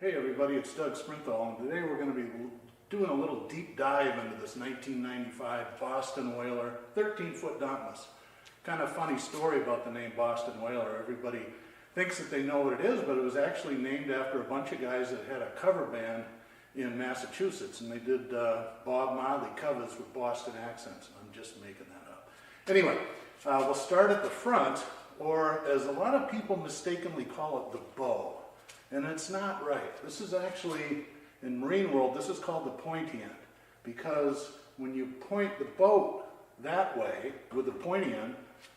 Hey everybody, it's Doug Sprinthal, and today we're going to be doing a little deep dive into this 1995 Boston Whaler 13-foot Dauntless. Kind of funny story about the name Boston Whaler. Everybody thinks that they know what it is, but it was actually named after a bunch of guys that had a cover band in Massachusetts, and they did Bob Marley covers with Boston accents. I'm just making that up. Anyway, we'll start at the front, or as a lot of people mistakenly call it, the bow. And it's not right. This is actually, in marine world, this is called the pointy end, because when you point the boat that way with the pointy end,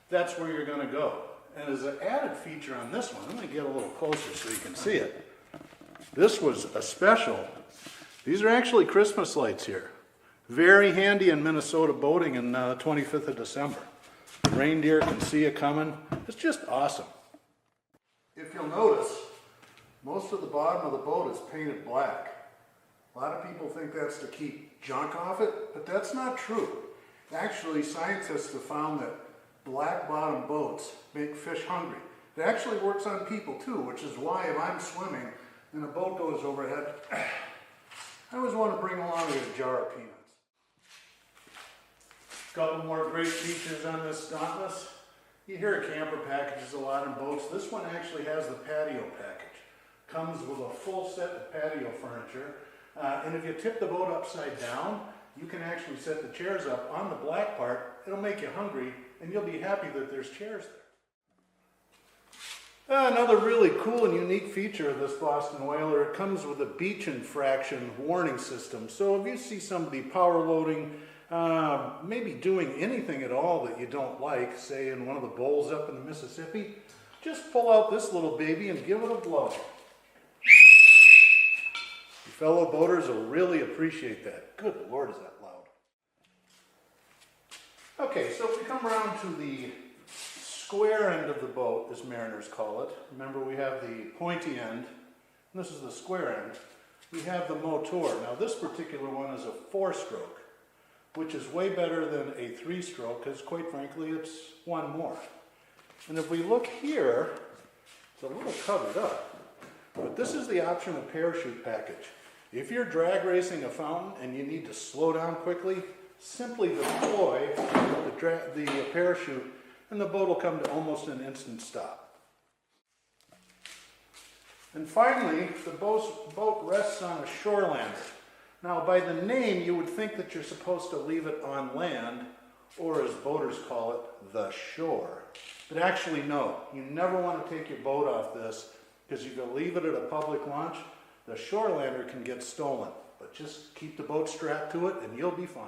that's where you're going to go. And as an added feature on this one, I'm going to get a little closer so you can see it. This was a special. These are actually Christmas lights here. Very handy in Minnesota boating in the 25th of December. The reindeer can see you coming. It's just awesome. If you'll notice, most of the bottom of the boat is painted black. A lot of people think that's to keep junk off it, but that's not true. Actually, scientists have found that black bottom boats make fish hungry. It actually works on people too, which is why if I'm swimming and a boat goes overhead, I always want to bring along a jar of peanuts. A couple more great features on this Dauntless. You hear camper packages a lot in boats. This one actually has the patio package. Comes with a full set of patio furniture, and if you tip the boat upside down, you can actually set the chairs up on the black part. It'll make you hungry, and you'll be happy that there's chairs there. Another really cool and unique feature of this Boston Whaler, it comes with a beach infraction warning system. So if you see somebody power loading, maybe doing anything at all that you don't like, say in one of the bowls up in the Mississippi, just pull out this little baby and give it a blow. Fellow boaters will really appreciate that. Good Lord, is that loud. Okay, so if we come around to the square end of the boat, as mariners call it. Remember, we have the pointy end, and this is the square end. We have the motor. Now, this particular one is a 4-stroke, which is way better than a 3-stroke, because quite frankly, it's one more. And if we look here, it's a little covered up, but this is the optional parachute package. If you're drag racing a fountain and you need to slow down quickly, simply deploy the parachute and the boat will come to almost an instant stop. And finally, the boat rests on a shore lander. Now, by the name, you would think that you're supposed to leave it on land, or as boaters call it, the shore. But actually, no. You never want to take your boat off this, because you can leave it at a public launch. The shore lander can get stolen, but just keep the boat strapped to it and you'll be fine.